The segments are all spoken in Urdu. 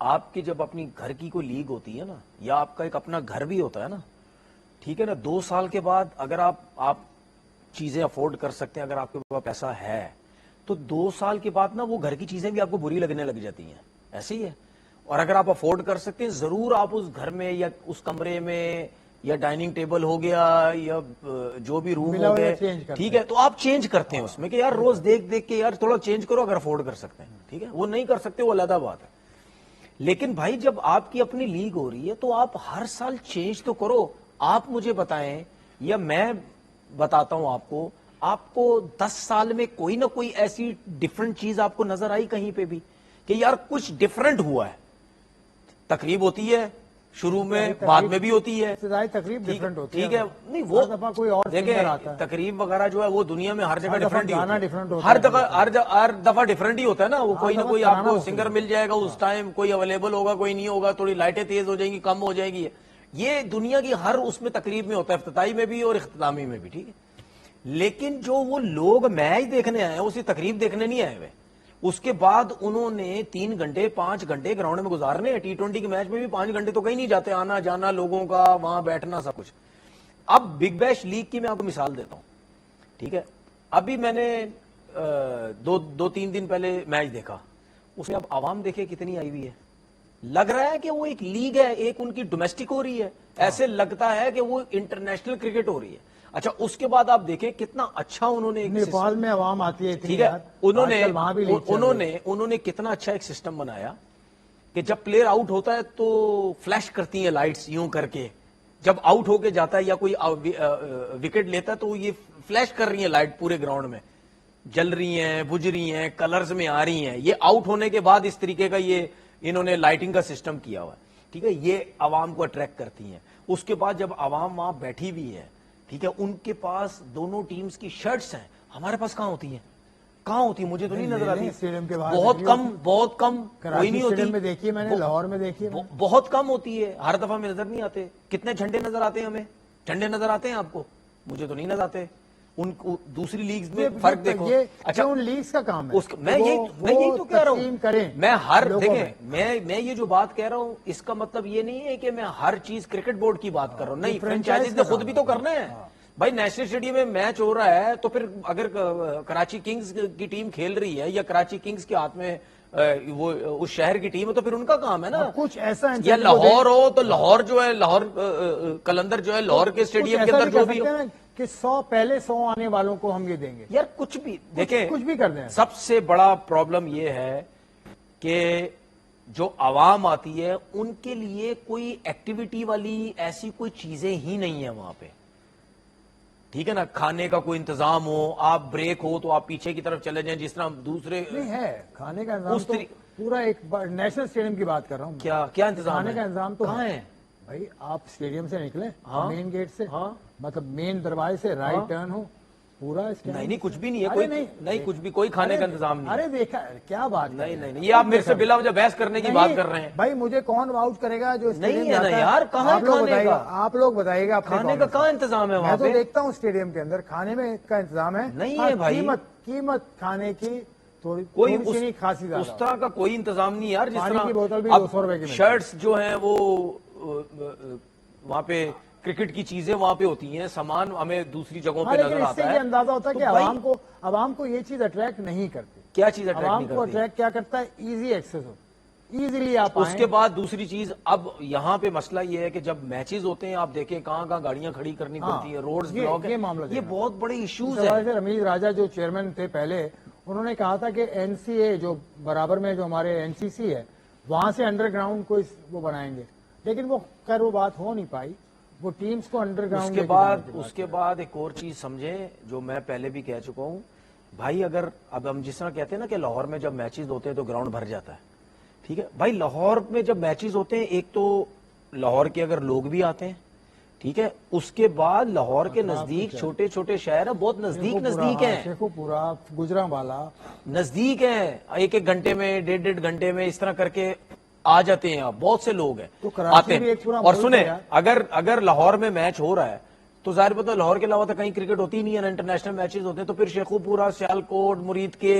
آپ کی جب اپنی گھر کی کوئی لیگ ہوتی ہے نا, یا آپ کا ایک اپنا گھر بھی ہوتا ہے نا, ٹھیک ہے نا, 2 سال کے بعد اگر آپ چیزیں افورڈ کر سکتے ہیں, اگر آپ کے پاس پیسہ ہے, تو 2 سال کے بعد نا وہ گھر کی چیزیں بھی آپ کو بری لگنے لگ جاتی ہیں. ایسے ہی ہے. اور اگر آپ افورڈ کر سکتے ہیں, ضرور آپ اس گھر میں یا اس کمرے میں یا ڈائننگ ٹیبل ہو گیا یا جو بھی روم ہو گئے, ٹھیک ہے, تو آپ چینج کرتے ہیں اس میں کہ یار روز دیکھ دیکھ کے یار تھوڑا چینج کرو اگر افورڈ کر سکتے ہیں. ٹھیک ہے, وہ نہیں کر سکتے وہ علیحدہ بات ہے. لیکن بھائی جب آپ کی اپنی لیگ ہو رہی ہے تو آپ ہر سال چینج تو کرو. آپ مجھے بتائیں یا میں بتاتا ہوں آپ کو 10 سال میں کوئی نہ کوئی ایسی ڈیفرنٹ چیز آپ کو نظر آئی کہیں پہ بھی کہ یار کچھ ڈیفرنٹ ہوا ہے؟ تقریب ہوتی ہے شروع میں, بعد میں بھی ہوتی ہے, تقریب ڈیفرنٹ ہوتی ہے, ٹھیک ہے, نہیں وہ کوئی اور دیکھیں تقریب وغیرہ جو ہے وہ دنیا میں ہر جگہ ڈیفرنٹ ہی ہوتی ہے, ہر دفعہ ڈیفرنٹ ہی ہوتا ہے نا. وہ کوئی نہ کوئی آپ کو سنگر مل جائے گا اس ٹائم, کوئی اویلیبل ہوگا کوئی نہیں ہوگا, تھوڑی لائٹیں تیز ہو جائیں گی کم ہو جائے گی. یہ دنیا کی ہر اس میں تقریب میں ہوتا ہے, افتتاحی میں بھی اور اختتامی میں بھی. ٹھیک ہے, لیکن جو وہ لوگ میچ دیکھنے آئے ہیں اسی تقریب دیکھنے نہیں آئے ہوئے. اس کے بعد انہوں نے 3 گھنٹے 5 گھنٹے گراؤنڈ میں گزارنے ہیں. T20 کے میچ میں بھی 5 گھنٹے تو کہیں نہیں جاتے, آنا جانا لوگوں کا, وہاں بیٹھنا سب کچھ. اب بگ بیش لیگ کی میں آپ کو مثال دیتا ہوں. ٹھیک ہے, ابھی میں نے 2-3 دن پہلے میچ دیکھا, اس میں اب عوام دیکھے کتنی آئی ہوئی ہے. لگ رہا ہے کہ وہ ایک لیگ ہے, ایک ان کی ڈومیسٹک ہو رہی ہے, ایسے لگتا ہے کہ وہ انٹرنیشنل کرکٹ ہو رہی ہے. اچھا اس کے بعد آپ دیکھیں کتنا اچھا انہوں نے نیپال میں عوام آتی ہے, ٹھیک ہے, انہوں نے کتنا اچھا ایک سسٹم بنایا کہ جب پلیئر آؤٹ ہوتا ہے تو فلیش کرتی ہیں لائٹس یوں کر کے, جب آؤٹ ہو کے جاتا ہے یا کوئی وکٹ لیتا ہے تو یہ فلیش کر رہی ہیں لائٹ پورے گراؤنڈ میں, جل رہی ہیں, بجھ رہی ہیں, کلرز میں آ رہی ہیں. یہ آؤٹ ہونے کے بعد اس طریقے کا یہ انہوں نے لائٹنگ کا سسٹم کیا ہوا ہے. ٹھیک ہے, یہ عوام کو اٹریکٹ کرتی ہیں. اس کے بعد جب عوام وہاں بیٹھی ہوئی ہے, ٹھیک ہے, ان کے پاس دونوں ٹیمز کی شرٹس ہیں, ہمارے پاس کہاں ہوتی ہیں, کہاں ہوتی ہے, مجھے تو نہیں نظر آتی, بہت کم کوئی نہیں ہوتی. میں دیکھی میں نے, لاہور میں دیکھی, بہت کم ہوتی ہے, ہر دفعہ میں نظر نہیں آتے. کتنے جھنڈے نظر آتے ہیں ہمیں, جھنڈے نظر آتے ہیں آپ کو, مجھے تو نہیں نظر آتے. ان کو دوسری لیگز میں فرق دیکھو. اچھا ان لیگز کا کام ہے, میں یہی تو کہہ رہا ہوں, میں یہ جو بات کہہ رہا ہوں اس کا مطلب یہ نہیں ہے کہ میں ہر چیز کرکٹ بورڈ کی بات کر رہا ہوں, نہیں, فرنچائزز نے خود بھی تو کرنا ہے. بھائی نیشنل اسٹیڈیم میں میچ ہو رہا ہے تو پھر اگر کراچی کنگز کی ٹیم کھیل رہی ہے یا کراچی کنگز کے ہاتھ میں وہ اس شہر کی ٹیم ہے تو پھر ان کا کام ہے نا. کچھ ایسا یا لاہور ہو تو لاہور جو ہے, لاہور قلندر جو ہے لاہور کے اسٹیڈیم کے اندر جو بھی کہ 100 آنے والوں کو ہم یہ دیں گے. یار کچھ بھی دیکھیں, کچھ بھی کر دیں. سب سے بڑا پرابلم یہ ہے کہ جو عوام آتی ہے ان کے لیے کوئی ایکٹیویٹی والی ایسی کوئی چیزیں ہی نہیں ہیں وہاں پہ. ٹھیک ہے نا, کھانے کا کوئی انتظام ہو, آپ بریک ہو تو آپ پیچھے کی طرف چلے جائیں, جس طرح دوسرے نہیں ہے کھانے کا انتظام. تو پورا ایک نیشنل اسٹیڈیم کی بات کر رہا ہوں. کیا انتظام کھانے کا انتظام تو کہاں ہے بھائی؟ آپ اسٹیڈیم سے نکلیں, مین گیٹ سے, مطلب مین دروازے سے رائٹ ٹرن ہو, پورا نہیں کچھ بھی نہیں ہے, نہیں کچھ بھی, کوئی کھانے کا انتظام نہیں. ارے دیکھا کیا بات, نہیں, یہ آپ میرے سے بلا وجہ بحث کرنے کی بات کر رہے ہیں. بھائی مجھے کون واؤچ کرے گا جو نہیں ہے نا یار, کہاں کھانے کا, آپ لوگ بتائیے گا کھانے کا کہاں انتظام ہے وہاں پہ؟ میں تو دیکھتا ہوں اسٹیڈیم کے اندر کھانے میں کا انتظام ہے. نہیں ہے بھائی, قیمت کھانے کی کوئی خاصی اس طرح کا کوئی انتظام نہیں یار. جس کی بوتل بھی 200 روپے کی, شرٹس جو ہیں وہ وہاں پہ کرکٹ کی چیزیں وہاں پہ ہوتی ہیں, سامان ہمیں دوسری جگہوں پہ نظر آتا ہے. یہ اندازہ ہوتا ہے کہ عوام کو یہ چیز اٹریکٹ نہیں کرتی. کیا چیز اٹریکٹ نہیں کرتی؟ عوام کو اٹریکٹ کیا کرتا ہے؟ ایزی ایکسیس ہو, ایزیلی آپ. اس کے بعد دوسری چیز, اب یہاں پہ مسئلہ یہ ہے کہ جب میچز ہوتے ہیں آپ دیکھیں کہاں گاڑیاں کھڑی کرنی پڑتی ہیں, روڈز بلاک ہیں, یہ بہت بڑے ایشوز ہیں. رمیز راجہ جو چیئرمین تھے پہلے, انہوں نے کہا تھا کہ این سی اے جو برابر میں جو ہمارے این سی سی ہے وہاں سے انڈر گراؤنڈ کو وہ بنائیں گے, لیکن وہ خیر وہ بات ہو نہیں پائی. وہ ٹیمز کو انڈر گراؤنڈ. اس کے بعد ایک اور چیز سمجھیں جو میں پہلے بھی کہہ چکا ہوں بھائی, اگر اب ہم جس طرح کہتے ہیں نا کہ لاہور میں جب میچز ہوتے ہیں تو گراؤنڈ بھر جاتا ہے, ٹھیک ہے بھائی, لاہور میں جب میچز ہوتے ہیں ایک تو لاہور کے اگر لوگ بھی آتے ہیں, ٹھیک ہے, اس کے بعد لاہور کے نزدیک چھوٹے چھوٹے شہر ہیں, بہت نزدیک ہیں, پورا گجرانوالا نزدیک ہیں, 1-1 گھنٹے میں 1.5 گھنٹے میں اس طرح کر کے آ جاتے ہیں. آپ بہت سے لوگ ہیں آتے ہیں. اور سنیں, اگر لاہور میں میچ ہو رہا ہے تو ظاہر پتہ لاہور کے علاوہ تو کہیں کرکٹ ہوتی نہیں ہے نا, انٹرنیشنل میچز ہوتے ہیں, تو پھر شیخو پورا, سیالکوٹ, مرید کے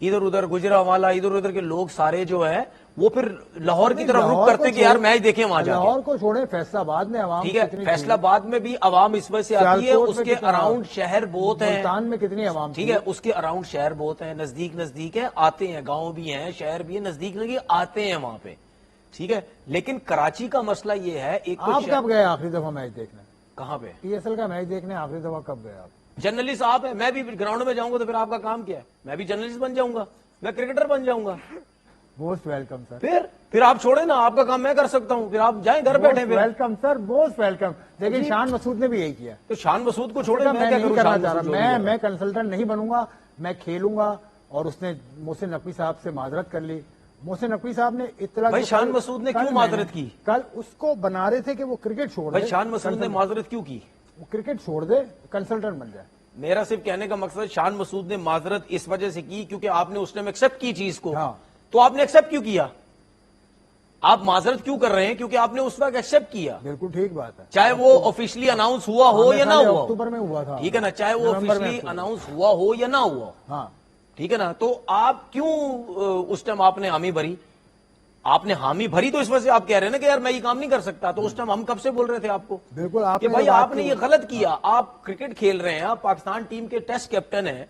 ادھر ادھر, گجرانوالا, ادھر ادھر کے لوگ سارے جو ہیں وہ پھر لاہور کی طرف رخ کرتے ہیں کہ یار میچ دیکھیں وہاں جا کے. لاہور کو چھوڑیں, فیصل آباد میں عوام ٹھیک ہے, فیصل آباد میں بھی عوام اس وجہ سے آتی ہے, اس کے اراؤنڈ شہر بہت ہیں, ملتان میں کتنی عوام, ٹھیک ہے, اس کے اراؤنڈ شہر بہت ہیں, نزدیک ہے, آتے ہیں, گاؤں بھی ہیں, شہر بھی ہیں, نزدیک آتے ہیں وہاں پہ, ٹھیک ہے. لیکن کراچی کا مسئلہ یہ ہے, ایک آپ کب گئے آخری دفعہ میچ دیکھنے؟ کہاں پہ پی ایس ایل کا میچ دیکھنے آخری دفعہ کب گئے آپ؟ جرنلسٹ آپ ہیں, میں بھی گراؤنڈ میں جاؤں گا تو پھر آپ کا کام کیا ہے؟ میں بھی جرنلسٹ بن جاؤں گا, میں کرکٹر بن جاؤں گا. Most welcome sir. پھر آپ چھوڑیں نا, آپ کا کام میں کر سکتا ہوں, پھر آپ جائیں گھر بیٹھے. Welcome sir, most welcome. لیکن شان مسعود نے بھی یہی کیا. تو شان مسعود کو چھوڑیں, میں نہیں کرنا چاہ رہا, میں کنسلٹنٹ نہیں بنوں گا, میں کھیلوں گا. اور اس نے محسن نقوی صاحب سے معذرت کر لی. محسن نقوی صاحب نے اطلاع, بھائی شان مسعود نے کیوں معذرت کی؟ کل اس کو بنا رہے تھے کہ وہ کرکٹ چھوڑ دے. بھائی شان مسعود نے معذرت کیوں کی؟ وہ کرکٹ چھوڑ دے, کنسلٹنٹ بن جائے. میرا صرف کہنے کا مقصد, شان مسعود نے معذرت اس وجہ سے کی کیونکہ آپ نے اس ٹائم ایکسپٹ کی چیز کو. تو آپ نے ایکسپٹ کیوں کیا؟ آپ معذرت کیوں کر رہے ہیں؟ کیونکہ آپ نے اس وقت ایکسپٹ کیا. بالکل ٹھیک بات ہے, چاہے وہ آفیشلی اناؤنس ہوا ہو یا نہ ہوا, اکتوبر میں ہوا تھا, ٹھیک ہے نا, چاہے وہ آفیشلی اناؤنس ہوا ہو یا نہ ہوا, ہاں ٹھیک ہے نا. تو آپ کیوں اس ٹائم آپ نے حامی بھری؟ آپ نے حامی بھری تو اس وجہ سے آپ کہہ رہے ہیں نا کہ یار میں یہ کام نہیں کر سکتا. تو اس ٹائم ہم کب سے بول رہے تھے آپ کو بالکل کہ بھائی آپ نے یہ غلط کیا, آپ کرکٹ کھیل رہے ہیں, آپ پاکستان ٹیم کے ٹیسٹ کیپٹن ہیں,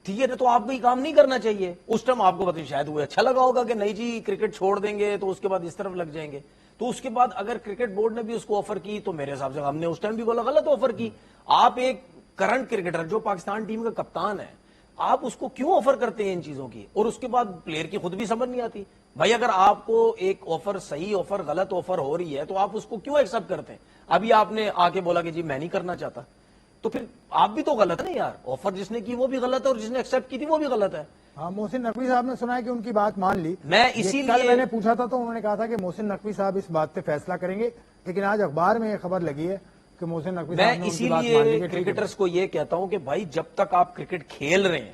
ٹھیک ہے, تو آپ کو یہ کام نہیں کرنا چاہیے. اس ٹائم آپ کو پتہ شاید وہ اچھا لگا ہوگا کہ نہیں جی کرکٹ چھوڑ دیں گے تو اس کے بعد اس طرف لگ جائیں گے. تو اس کے بعد اگر کرکٹ بورڈ نے بھی اس کو آفر کی تو میرے حساب سے ہم نے اس ٹائم بھی بولا غلط آفر کی. آپ ایک کرنٹ کرکٹر جو پاکستان ٹیم کا کپتان ہے, آپ اس کو کیوں آفر کرتے ہیں ان چیزوں کی؟ اور اس کے بعد پلیئر کی خود بھی سمجھ نہیں آتی. بھائی اگر آپ کو ایک آفر صحیح آفر غلط آفر ہو رہی ہے تو آپ اس کو کیوں ایکسپٹ کرتے ہیں؟ ابھی آپ نے آ کے بولا کہ جی میں نہیں کرنا چاہتا, تو پھر آپ بھی تو غلط ہے نا یار. آفر جس نے کی وہ بھی غلط ہے اور جس نے ایکسپٹ کی تھی وہ بھی غلط ہے. ہاں, محسن نقوی صاحب نے سنا ہے کہ ان کی بات مان لی. میں اسی لیے میں نے پوچھا تھا تو انہوں نے کہا تھا کہ محسن نقوی صاحب اس بات پہ فیصلہ کریں گے, لیکن آج اخبار میں یہ خبر لگی ہے کہ محسن نقوی صاحب نے ان کی بات مان لی. میں اسی لیے کرکٹرز کو یہ کہتا ہوں کہ بھائی جب تک آپ کرکٹ کھیل رہے ہیں,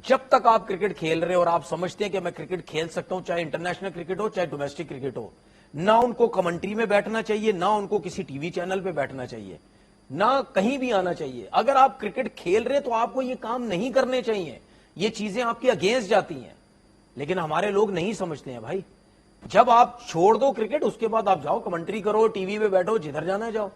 جب تک آپ کرکٹ کھیل رہے ہیں اور آپ سمجھتے ہیں کہ میں کرکٹ کھیل سکتا ہوں, چاہے انٹرنیشنل کرکٹ ہو چاہے ڈومیسٹک کرکٹ ہو, نہ ان کو کمنٹری میں بیٹھنا چاہیے, نہ ان کو کسی ٹی وی چینل پہ بیٹھنا چاہیے, نہ کہیں بھی آنا چاہیے. اگر آپ کرکٹ کھیل رہے ہیں تو آپ کو یہ کام نہیں کرنے چاہیے, یہ چیزیں آپ کی اگینسٹ جاتی ہیں. لیکن ہمارے لوگ نہیں سمجھتے ہیں بھائی. جب آپ چھوڑ دو کرکٹ اس کے بعد آپ جاؤ کمنٹری کرو, ٹی وی پہ بیٹھو, جدھر جانا ہے جاؤ.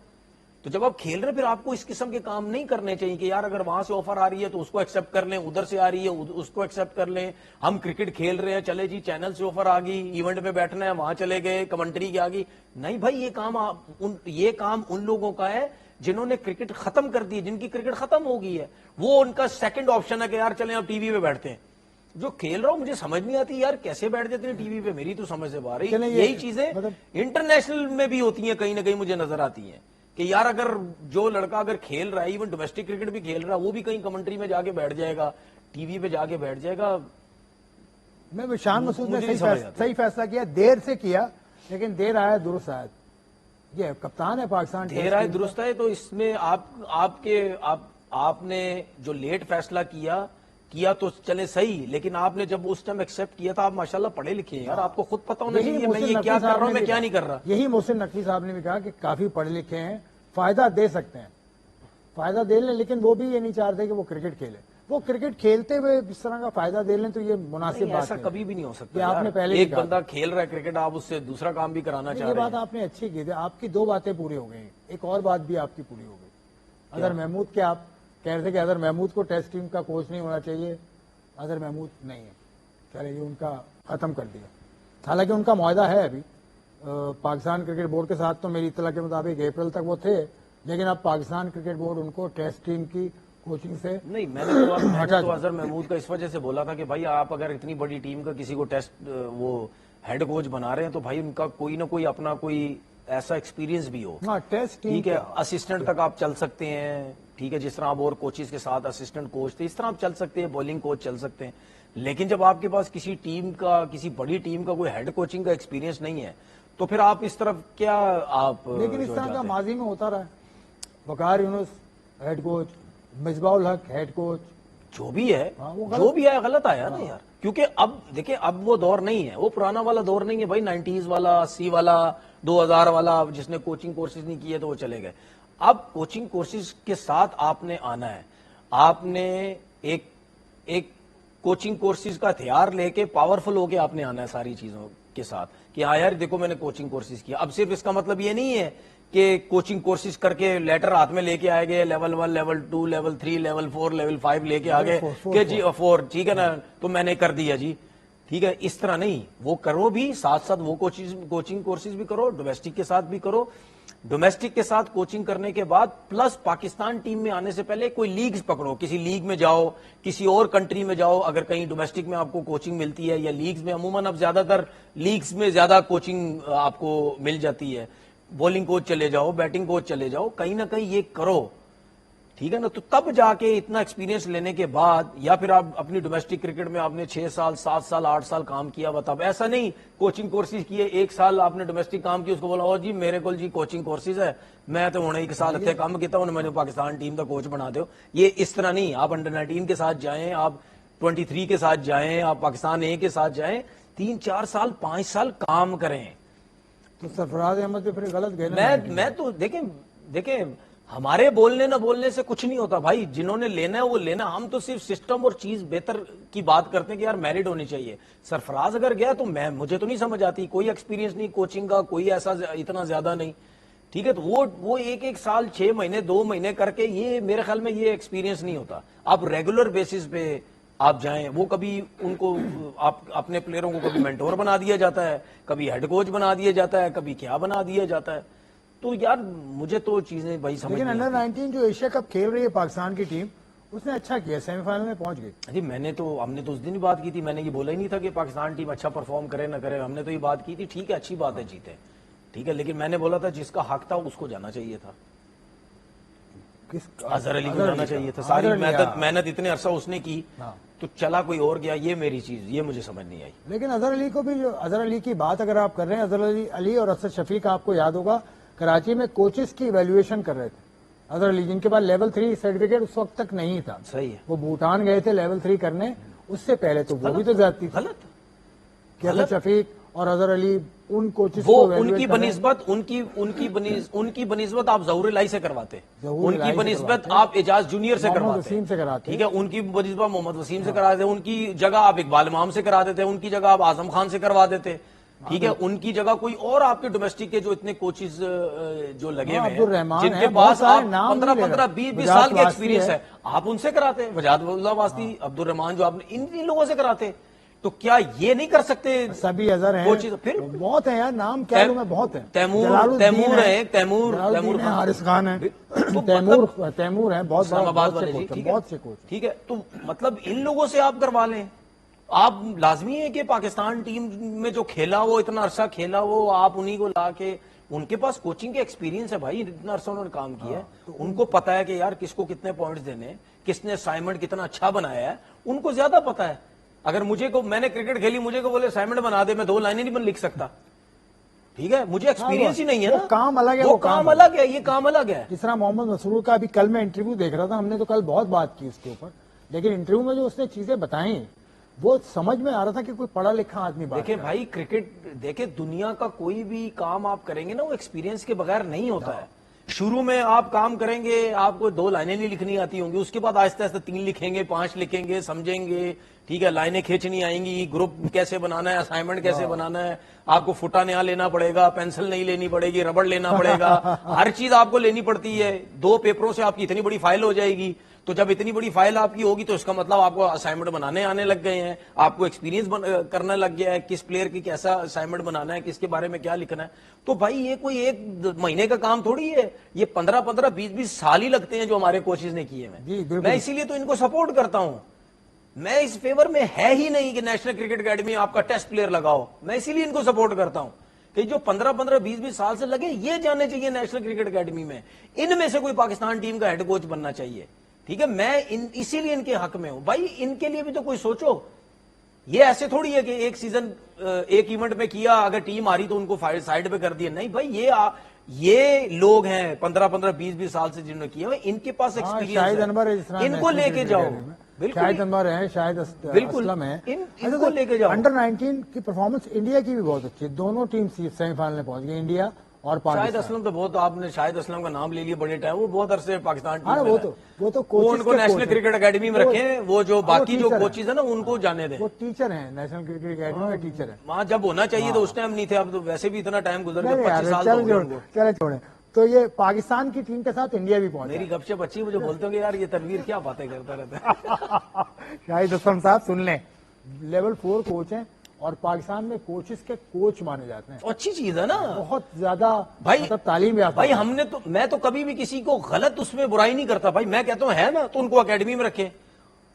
تو جب آپ کھیل رہے پھر آپ کو اس قسم کے کام نہیں کرنے چاہیے کہ یار اگر وہاں سے آفر آ رہی ہے تو اس کو ایکسپٹ کر لیں, ادھر سے آ رہی ہے اس کو ایکسپٹ کر لیں. ہم کرکٹ کھیل رہے ہیں, چلے جی چینل سے آفر آ گئی, ایونٹ پہ بیٹھنا ہے وہاں چلے گئے, کمنٹری کی آ گئی. نہیں بھائی, یہ کام ان لوگوں کا ہے جنہوں نے کرکٹ ختم کر دی, جن کی کرکٹ ختم ہو گئی ہے. وہ ان کا سیکنڈ آپشن ہے کہ یار چلیں آپ ٹی وی پہ بیٹھتے ہیں. جو کھیل رہا ہوں مجھے سمجھ نہیں آتی یار کیسے بیٹھ جاتے ہیں ٹی وی پہ, میری تو سمجھ سے باہر ہے. یہی چیزیں انٹرنیشنل میں بھی ہوتی ہیں, کہیں نہ کہیں مجھے نظر آتی ہیں کہ یار اگر جو لڑکا اگر کھیل رہا ہے, ایون ڈومیسٹک کرکٹ بھی کھیل رہا ہے, وہ بھی کہیں کمنٹری میں جا کے بیٹھ جائے گا, ٹی وی پہ جا کے بیٹھ جائے گا. میں شان مسعود نے صحیح فیصلہ کیا, دیر سے کیا لیکن دیر آیا درست آیا. یہ کپتان ہے پاکستان, دیر آئے درست ہے. تو اس میں آپ نے جو لیٹ فیصلہ کیا تو چلے صحیح, لیکن آپ نے جب اس ٹائم ایکسپٹ کیا تھا, آپ ماشاءاللہ پڑھے لکھے ہیں یار, آپ کو خود پتہ ہونا چاہیے میں یہ کیا کر رہا ہوں, میں کیا نہیں کر رہا. یہی محسن نقوی صاحب نے بھی کہا کہ کافی پڑھے لکھے ہیں, فائدہ دے سکتے ہیں, فائدہ دے لیں, لیکن وہ بھی یہ نہیں چاہتے کہ وہ کرکٹ کھیلے. وہ کرکٹ کھیلتے ہوئے اس طرح کا فائدہ دے لیں تو یہ مناسب بات ہے. ایسا کبھی بھی نہیں ہو سکتا. آپ نے پہلے ایک بندہ کھیل رہا ہے کرکٹ, آپ اس سے دوسرا کام بھی کرانا چاہ رہے ہیں. یہ بات آپ نے اچھی کی تھی, آپ کی 2 باتیں پوری ہو گئی. ایک اور بات بھی آپ کی پوری ہو گئی. اظہر محمود کے آپ کہہ رہے تھے کہ اظہر محمود کو ٹیسٹ ٹیم کا کوچ نہیں ہونا چاہیے. اظہر محمود نہیں ہے, چلے یہ ان کا ختم کر دیا. حالانکہ ان کا معاہدہ ہے ابھی پاکستان کرکٹ بورڈ کے ساتھ, تو میری اطلاع کے مطابق اپریل تک وہ تھے, لیکن اب پاکستان کرکٹ بورڈ ان کو ٹیسٹ ٹیم کی کوچنگ سے نہیں. میں نے تو اظہر محمود کا اس وجہ سے بولا تھا کہ بھائی آپ اگر اتنی بڑی ٹیم کا کسی کو ٹیسٹ وہ ہیڈ کوچ بنا رہے ہیں تو بھائی ان کا کوئی نہ کوئی اپنا کوئی ایسا ایکسپیرینس بھی ہو. ٹھیک ہے, اسسٹنٹ تک آپ چل سکتے ہیں, ٹھیک ہے, جس طرح آپ اور کوچز کے ساتھ اسسٹنٹ کوچ تھے اس طرح آپ چل سکتے ہیں, بولنگ کوچ چل سکتے ہیں. لیکن جب آپ کے پاس کسی ٹیم کا, کسی بڑی ٹیم کا کوئی ہیڈ کوچنگ کا ایکسپیرینس نہیں ہے تو پھر آپ اس طرف کیا آپ. لیکن اس طرح کا ماضی میں ہوتا رہا ہے. وقار یونس ہیڈ کوچ, مصباح الحق ہیڈ کوچ, جو بھی ہے غلط آیا نا یار. کیونکہ اب دیکھیں اب وہ دور نہیں ہے, وہ پرانا والا دور نہیں ہے بھائی, 90s والا, 80 والا, 2000 والا, جس نے کوچنگ کورسز نہیں کیے تو وہ چلے گئے. اب کوچنگ کورسز کے ساتھ آپ نے آنا ہے, آپ نے ایک کوچنگ کورسز کا ہتھیار لے کے پاورفل ہو کے آپ نے آنا ہے ساری چیزوں کے ساتھ کہ ہاں یار دیکھو میں نے کوچنگ کورسز کیا. اب صرف اس کا مطلب یہ نہیں ہے کہ کوچنگ کورسز کر کے لیٹر ہاتھ میں لے کے آئے گئے level 1 level 2 level 3 level 4 level 5 لے کے آگے کہ جی 4 ٹھیک ہے نا تو میں نے کر دیا جی. ٹھیک ہے, اس طرح نہیں, وہ کرو بھی ساتھ ساتھ وہ کوچنگ کورسز بھی کرو, ڈومیسٹک کے ساتھ بھی کرو. ڈومیسٹک کے ساتھ کوچنگ کرنے کے بعد پلس پاکستان ٹیم میں آنے سے پہلے کوئی لیگز پکڑو, کسی لیگ میں جاؤ, کسی اور کنٹری میں جاؤ. اگر کہیں ڈومیسٹک میں آپ کو کوچنگ ملتی ہے یا لیگز میں, عموماً اب زیادہ تر لیگز میں زیادہ کوچنگ آپ کو مل جاتی ہے, بولنگ کوچ چلے جاؤ, بیٹنگ کوچ چلے جاؤ, کہیں نہ کہیں یہ کرو. ٹھیک ہے نا, تو تب جا کے اتنا ایکسپیرینس لینے کے بعد, یا پھر آپ اپنی ڈومیسٹک کرکٹ میں آپ نے 6 سال 7 سال 8 سال کام کیا ہوا, تب ایسا نہیں کوچنگ کورسز کیے 1 سال آپ نے ڈومیسٹک کام کیا, اس کو بولا او جی میرے کو جی کوچنگ کورسز ہے, میں تو ہونے 1 سال اتنے کام کیا ہوں, میں نے پاکستان ٹیم کا کوچ بنا دو. یہ اس طرح نہیں, آپ انڈر 19 کے ساتھ جائیں, آپ 23 کے ساتھ جائیں, آپ پاکستان اے کے ساتھ جائیں, 3-4 سال 5 سال کام کریں. تو سرفراز احمد پھر غلط گئے. میں تو دیکھیں ہمارے بولنے نہ بولنے سے کچھ نہیں ہوتا بھائی, جنہوں نے لینا ہے وہ لینا. ہم تو صرف سسٹم اور چیز بہتر کی بات کرتے ہیں کہ یار میرٹ ہونی چاہیے. سرفراز اگر گیا تو مجھے تو نہیں سمجھ آتی, کوئی ایکسپیرینس نہیں کوچنگ کا, کوئی ایسا اتنا زیادہ نہیں. ٹھیک ہے, تو وہ 1 سال 6 مہینے 2 مہینے کر کے, یہ میرے خیال میں یہ ایکسپیرینس نہیں ہوتا. آپ ریگولر بیسس پہ آپ جائیں, وہ کبھی ان کو آپ اپنے پلیئروں کو کبھی مینٹور بنا دیا جاتا ہے, کبھی ہیڈ کوچ بنا دیا جاتا ہے, کبھی کیا بنا دیا جاتا ہے. تو یار مجھے تو چیزیں بھائی سمجھ لیکن انڈر 19 جو ایشیا کپ کھیل رہی ہے پاکستان کی ٹیم, اس نے اچھا کیا, سیمی فائنل میں پہنچ گئی. جی ہم نے تو اس دن ہی بات کی تھی, میں نے یہ بولا ہی نہیں تھا کہ پاکستان ٹیم اچھا پرفارم کرے نہ کرے, ہم نے تو یہ بات کی تھی ٹھیک ہے اچھی بات ہے جیتے, ٹھیک ہے, لیکن میں نے بولا تھا جس کا حق تھا اس کو جانا چاہیے تھا, اظہر علی کو جانا چاہیے تھا. ساری محنت اتنے عرصہ اس نے کی تو چلا کوئی اور گیا, یہ میری چیز, یہ مجھے سمجھ نہیں آئی. لیکن اظہر علی کو بھی, جو اظہر علی کی بات اگر آپ کر رہے ہیں, اظہر علی اور اسد شفیق, آپ کو یاد ہوگا کراچی میں کوچز کی ایویلویشن کر رہے تھے. اظہر علی جن کے پاس لیول 3 سرٹیفکیٹ اس وقت تک نہیں تھا, صحیح ہے, وہ بھوٹان گئے تھے لیول 3 کرنے, اس سے پہلے تو وہ بھی تو زیادتی تھی. غلط کہ اسد شفیق اور اظہر علی ان کوچز وہ کو ان کی بنسبت آپ ظہور الہی سے کرواتے, ان کی بنسبت آپ اعجاز جونیئر سے کرواتے, وسیم سے کراتے, ٹھیک ہے, ان کی بنسبت محمد وسیم سے کراتے, ان کی جگہ آپ اقبال امام سے کرا دیتے, ان کی جگہ آپ اعظم خان سے کروا دیتے. ٹھیک ہے, ان کی جگہ کوئی اور آپ کے ڈومیسٹک کے جو اتنے کوچز جو لگے ہوئے ہیں جن کے پاس آپ 15-20 سال کے ایکسپیرینس ہے, آپ ان سے کراتے. وجاد اللہ واسطی, عبد الرحمان, جو آپ نے ان لوگوں سے کراتے. تو کیا یہ نہیں کر سکتے؟ سبھی اظہر ہیں, پھر بہت ہیں یار, نام کیا لوں میں, بہت ہیں. تیمور ہے, تیمور حارث خان ہے, تیمور ہیں, بہت سے کوچ. ٹھیک ہے, تو مطلب ان لوگوں سے آپ کروا لیں. آپ لازمی ہے کہ پاکستان ٹیم میں جو کھیلا وہ اتنا عرصہ کھیلا وہ آپ انہی کو لا کے, ان کے پاس کوچنگ کے ایکسپیرینس ہے بھائی, اتنا عرصہ انہوں نے کام کیا ہے, ان کو پتا ہے کہ یار کس کو کتنے پوائنٹس دینے, کس نے اسائنمنٹ کتنا اچھا بنایا ہے, ان کو زیادہ پتا ہے. اگر میں نے کرکٹ کھیلی, مجھے کو بولے اسائنمنٹ بنا دے, میں 2 لائنیں نہیں لکھ سکتا. ٹھیک ہے, مجھے ایکسپیرینس ہی نہیں ہے نا, کام الگ ہے, وہ کام الگ ہے, یہ کام الگ ہے. جس طرح محمد مسرور کا بھی کل میں انٹرویو دیکھ رہا تھا, ہم نے تو کل بہت بات کی اس کے اوپر, لیکن انٹرویو میں جو اس نے چیزیں بتائیں وہ سمجھ میں آ رہا تھا کہ کوئی پڑھا لکھا آدمی بات. دیکھیں بھائی کرکٹ, دیکھیں دنیا کا کوئی بھی کام آپ کریں گے نا, وہ ایکسپیرینس کے بغیر نہیں ہوتا ہے. شروع میں آپ کام کریں گے, آپ کو 2 لائنیں نہیں لکھنی آتی ہوں گی, اس کے بعد آہستہ آہستہ 3 لکھیں گے, 5 لکھیں گے, سمجھیں گے. ٹھیک ہے, لائنیں کھینچنی آئیں گی, گروپ کیسے بنانا ہے, اسائنمنٹ کیسے بنانا ہے, آپ کو فٹا نیا لینا پڑے گا, پینسل نہیں لینی پڑے گی, ربڑ لینا پڑے گا, ہر چیز آپ کو لینی پڑتی ہے. 2 پیپروں سے آپ کی اتنی بڑی فائل ہو جائے گی. تو جب اتنی بڑی فائل آپ کی ہوگی تو اس کا مطلب آپ کو اسائنمنٹ بنانے آنے لگ گئے ہیں, آپ کو ایکسپیرینس کرنا لگ گیا ہے, کس پلیئر کی کیسا اسائنمنٹ بنانا ہے, کس کے بارے میں کیا لکھنا ہے. تو بھائی یہ کوئی 1 مہینے کا کام تھوڑی ہے, یہ 15-20 سال ہی لگتے ہیں جو ہمارے کوچز نے کیے ہیں. میں اسی لیے تو ان کو سپورٹ کرتا ہوں. میں اس فیور میں ہے ہی نہیں کہ نیشنل کرکٹ اکیڈمی آپ کا ٹیسٹ پلیئر لگاؤ, میں اسی لیے ان کو سپورٹ کرتا ہوں کہ جو 15-20 سال سے لگے یہ جانے چاہیے نیشنل کرکٹ اکیڈمی میں, ان میں سے کوئی پاکستان ٹیم کا ہیڈ کوچ بننا چاہیے. ٹھیک ہے, میں اسی لیے ان کے حق میں ہوں. بھائی ان کے لیے بھی تو کوئی سوچو, یہ ایسے تھوڑی ہے کہ ایک سیزن ایک ایونٹ میں کیا, اگر ٹیم آ رہی تو ان کو سائڈ پہ کر دیا. نہیں بھائی, یہ لوگ ہیں 15-20 سال سے جنہوں نے کیا, ان کے پاس ایکسپیرینس ہے, ان کو لے کے جاؤ. شاہد انور ہیں, شاہد اسلم ہیں, ان کو لے کے جاؤ. انڈر 19 کی پرفارمنس انڈیا کی بھی بہت اچھی ہے, دونوں ٹیم سیمی فائنل میں پہنچ گئی, انڈیا اور شاہد پاکستان. اسلم تو بہت، آپ نے شاہد اسلم کا نام لے لیا بڑے ٹائم، وہ بہت عرصے پاکستان ٹیم ہاں میں وہ رہے. تو وہ ان کوچز کو کے نیشنل کوچ کرکٹ اکیڈمی میں رکھیں، وہ جو باقی جو ٹیچر ہیں. کوچز ہیں نا ان کو جانے دیں. وہ ٹیچر ہیں نیشنل کرکٹ اکیڈمی میں، ٹیچر ہیں. وہاں جب ہونا چاہیے تو اس ٹائم نہیں تھے، اب تو ویسے بھی اتنا ٹائم گزر گیا، نہیں 25 یار، سال تو ہو گئے ان کو. چلے چھوڑیں. تو یہ پاکستان کی ٹیم کے ساتھ انڈیا بھی پہنچا. میری گپ شپ اچھی، مجھے بولتے ہوں گے یار یہ تنویر کیا باتیں کرتا رہتا ہے. شاہد اسلم صاحب سن لیں، لیول 4 کوچ ہیں اور پاکستان میں کوچز کے کوچ مانے جاتے ہیں. اچھی چیز ہے نا بہت زیادہ بھائی. مطلب تعلیم یافتہ. بھائی ہم نے تو، میں تو کبھی بھی کسی کو غلط اس میں برائی نہیں کرتا بھائی. میں کہتا ہوں ہے نا تو ان کو اکیڈمی میں رکھیں،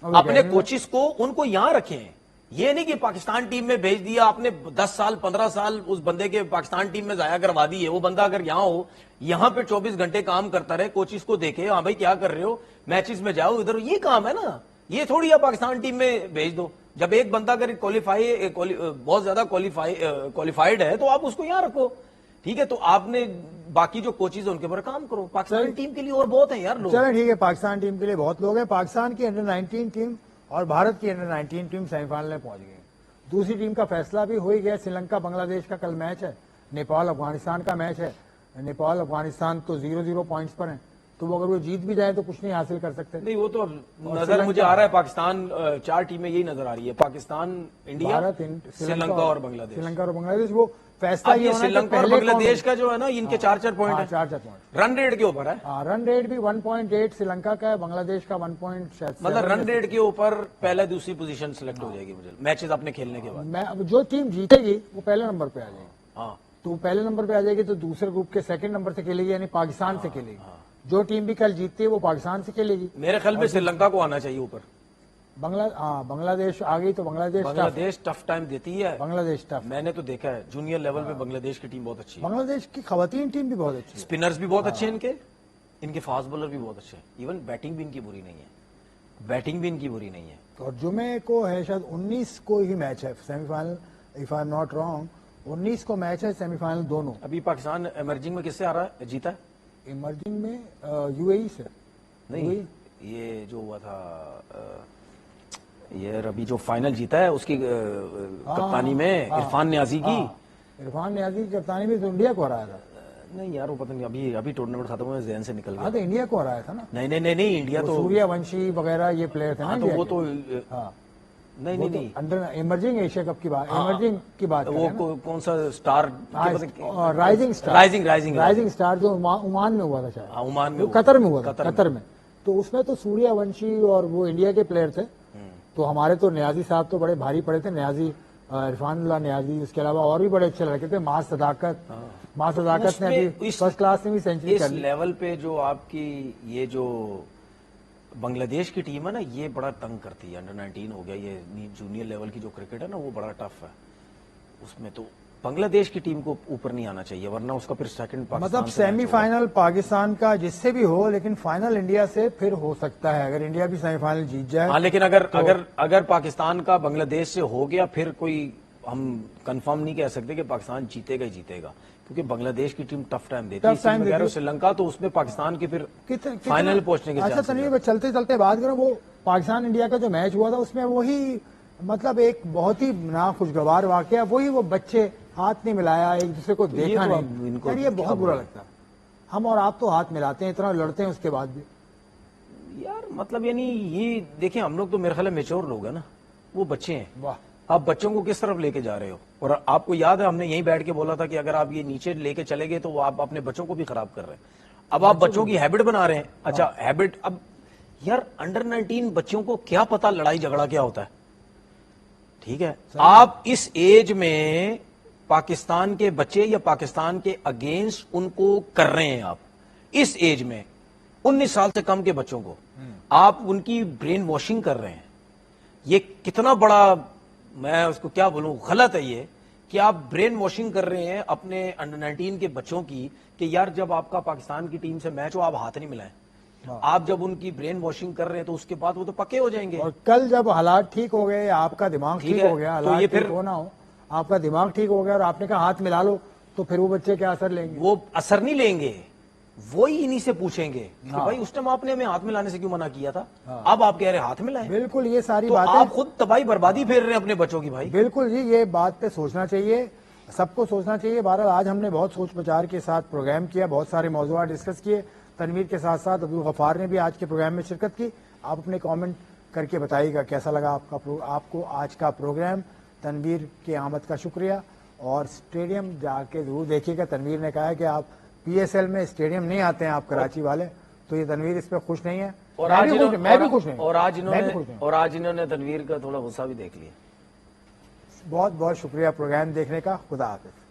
اپنے کوچز کو ان کو یہاں رکھیں. یہ نہیں کہ پاکستان ٹیم میں بھیج دیا آپ نے، 10 سال 15 سال اس بندے کے پاکستان ٹیم میں ضائع کروا دیے. وہ بندہ اگر یہاں ہو، یہاں پہ 24 گھنٹے کام کرتا رہے، کوچز کو دیکھے ہاں بھائی کیا کر رہے ہو، میچز میں جاؤ ادھر، یہ کام ہے نا. یہ تھوڑی آپ پاکستان ٹیم میں بھیج دو. جب ایک بندہ اگر بہت زیادہ کوالیفائڈ ہے تو آپ اس کو یہاں رکھو. ٹھیک ہے، تو آپ نے باقی جو کوچز ہیں ان کے اوپر کام کرو. پاکستان ٹیم کے لیے اور بہت ہیں یار لوگ. چلیں ٹھیک ہے، پاکستان ٹیم کے لیے بہت لوگ ہیں. پاکستان کی انڈر 19 ٹیم اور بھارت کی انڈر 19 ٹیم سیمی فائنل میں پہنچ گئی. دوسری ٹیم کا فیصلہ بھی ہو ہی گیا. سری لنکا بنگلہ دیش کا کل میچ ہے. نیپال افغانستان کا میچ ہے. نیپال افغانستان تو 0-0 پوائنٹس پر ہیں، تو وہ اگر وہ جیت بھی جائے تو کچھ نہیں حاصل کر سکتے. نہیں، وہ تو نظر مجھے آ رہا ہے پاکستان، 4 ٹیمیں یہی نظر آ رہی ہے، پاکستان، انڈیا، بھارت، سری لنکا اور بنگلہ دیش. سری لنکا اور بنگلہ دیش. وہ فیصلہ اب یہ یہ ہونا سری ہے لنکا اور بنگلہ دیش کا جو ہے نا، ان کے 4-4 پوائنٹ ہیں. 4 پوائنٹ. رن ریٹ کے اوپر ہے، رن ریٹ بھی 1.8 سری لنکا کا ہے، بنگلہ دیش کا 1.7. مطلب رن ریٹ کے اوپر پہلے دوسری پوزیشن سلیکٹ ہو جائے گی مجھے میچز اپنے کھیلنے کے بعد. جو ٹیم جیتے گی وہ پہلے نمبر پہ آ جائے گی. ہاں، تو پہلے نمبر پہ آ جائے گی تو دوسرے گروپ کے سیکنڈ نمبر سے کھیلے گی، یعنی پاکستان سے کھیلے گی. جو ٹیم بھی کل جیتتی ہے وہ پاکستان سے کھیلے گی. میرے خیال میں سری لنکا کو آنا چاہیے اوپر. بنگلہ دیش آ گئی تو بنگلہ دیش ٹف ٹائم دیتی ہے. بنگلہ دیش ٹف. میں نے تو دیکھا ہے جونیئر لیول پہ بنگلہ دیش کی ٹیم بہت اچھی ہے. بنگلہ دیش کی خواتین ٹیم بھی بہت اچھی ہے. اسپنرز بھی بہت اچھے ہیں ان کے فاسٹ بولر بھی بہت اچھے ہیں. ایون بیٹنگ بھی ان کی بری نہیں ہے. اور جمعے کو ہے شاید 19 کو ہی میچ ہے semi final, if I am not wrong. 19 کو میچ ہے سیمی فائنل دونوں. ابھی پاکستان ایمرجنگ میں کس سے آ رہا ہے، جیتا ہے؟ ایمرجنگ میں یو اے ای سے. نہیں، یہ جو ہوا تھا یہ ابھی جو فائنل جیتا ہے اس کی کپتانی میں عرفان نیازی کی. عرفان نیازی کی کپتانی میں تو انڈیا کو ہرایا تھا. نہیں یار، وہ پتہ نہیں، ابھی ٹورنامنٹ ختم ہوا، ذہن سے نکل گیا. ہاں تو انڈیا کو ہرایا تھا نا. نہیں، انڈیا تو سوریا ونشی وغیرہ یہ پلیئر تھے نا. تو وہ تو نہیں انڈر ایمرجنگ ایشیا کپ کی بات، ایمرجنگ کی بات. وہ کون سا اسٹار، رائزنگ اسٹار جو عمان میں ہوا تھا شاید. عمان میں، قطر میں ہوا تھا، قطر میں. تو اس میں تو سوریا ونشی اور وہ انڈیا کے پلیئر تھے. تو ہمارے تو نیازی صاحب تو بڑے بھاری پڑے تھے. نیازی، عرفان اللہ نیازی، اس کے علاوہ اور بھی بڑے اچھے لڑکے تھے. ماں صداقت نے ابھی فرسٹ کلاس میں بھی سینچری کر لی. اس لیول پہ جو آپ کی یہ جو بنگلہ دیش کی ٹیم ہے نا، یہ بڑا تنگ کرتی ہے. انڈر 19 ہو گیا، یہ جونیئر لیول کی جو کرکٹ ہے نا وہ بڑا ٹف ہے. اس میں تو بنگلہ دیش کی ٹیم کو اوپر نہیں آنا چاہیے، ورنہ اس کا پھر سیکنڈ پاکستان مطلب سیمی فائنل پاکستان کا جس سے بھی ہو، لیکن فائنل انڈیا سے پھر ہو سکتا ہے اگر انڈیا بھی سیمی فائنل جیت جائے. ہاں، لیکن اگر پاکستان کا بنگلہ دیش سے ہو گیا پھر کوئی ہم کنفرم نہیں کہہ سکتے کہ پاکستان جیتے گا کیونکہ بنگلہ دیش کی ٹیم ٹف ٹائم دیتی ہے. سری لنکا تو اس میں پاکستان کے پھر فائنل پہنچنے کے اچھا تنویر، چلتے چلتے بات کروں، وہ پاکستان انڈیا کا جو میچ ہوا تھا اس میں وہی مطلب ایک بہت ہی ناخوشگوار واقعہ، وہی وہ بچے ہاتھ نہیں ملایا، ایک دوسرے کو دیکھا نہیں. یار یہ بہت برا لگتا. ہم اور آپ تو ہاتھ ملاتے ہیں، اتنا لڑتے ہیں، اس کے بعد بھی یار مطلب یعنی یہ دیکھیں، ہم لوگ تو میرے خیال ہے میچور لوگ ہیں نا، وہ بچے ہیں. واہ، آپ بچوں کو کس طرف لے کے جا رہے ہو؟ اور آپ کو یاد ہے ہم نے یہیں بیٹھ کے بولا تھا کہ اگر آپ یہ نیچے لے کے چلے گئے تو وہ آپ اپنے بچوں کو بھی خراب کر رہے ہیں. اب آپ بچوں کی ہیبٹ بنا رہے ہیں. اچھا ہیبٹ، اب یار انڈر 19 بچوں کو کیا پتا لڑائی جھگڑا کیا ہوتا ہے؟ ٹھیک ہے، آپ اس ایج میں پاکستان کے بچے یا پاکستان کے اگینسٹ ان کو کر رہے ہیں. آپ اس ایج میں 19 سال سے کم کے بچوں کو آپ ان کی برین واشنگ کر رہے ہیں. یہ کتنا بڑا، میں اس کو کیا بولوں، غلط ہے یہ کہ آپ برین واشنگ کر رہے ہیں اپنے انڈر 19 کے بچوں کی کہ یار جب آپ کا پاکستان کی ٹیم سے میچ ہو آپ ہاتھ نہیں ملائیں. آپ جب ان کی برین واشنگ کر رہے ہیں تو اس کے بعد وہ تو پکے ہو جائیں گے. اور کل جب حالات ٹھیک ہو گئے، آپ کا دماغ ٹھیک ہو گیا، حالات ٹھیک ہونا ہو، آپ کا دماغ ٹھیک ہو گیا اور آپ نے کہا ہاتھ ملا لو، تو پھر وہ بچے کیا اثر لیں گے؟ وہ اثر نہیں لیں گے، وہی انہی سے پوچھیں گے کہ بھائی اس ٹائم آپ نے ہمیں ہاتھ ملانے سے کیوں منع کیا تھا، اب آپ کہہ رہے ہاتھ ملائیں. بالکل، یہ ساری تو باتیں آپ خود تباہی بربادی پھیر رہے ہیں اپنے بچوں کی. بھائی بالکل جی، یہ بات پہ سوچنا چاہیے. سب کو سوچنا چاہیے. بہرحال آج ہم نے بہت سوچ بچار کے ساتھ پروگرام کیا, بہت سارے موضوعات ڈسکس کیے. تنویر کے ساتھ ساتھ عبدالغفار نے بھی آج کے پروگرام میں شرکت کی. آپ اپنے کامنٹ کر کے بتائیے گا کیسا لگا آپ کو آج کا پروگرام. تنویر کی آمد کا شکریہ, اور اسٹیڈیم جا کے ضرور دیکھیے گا. تنویر نے کہا ہے کہ آپ پی ایس ایل میں اسٹیڈیم نہیں آتے ہیں آپ کراچی والے, تو یہ تنویر اس پہ خوش نہیں ہے. میں بھی خوش نہیں. اور آج انہوں نے تنویر کا تھوڑا غصہ بھی دیکھ لیا. بہت بہت شکریہ پروگرام دیکھنے کا. خدا حافظ.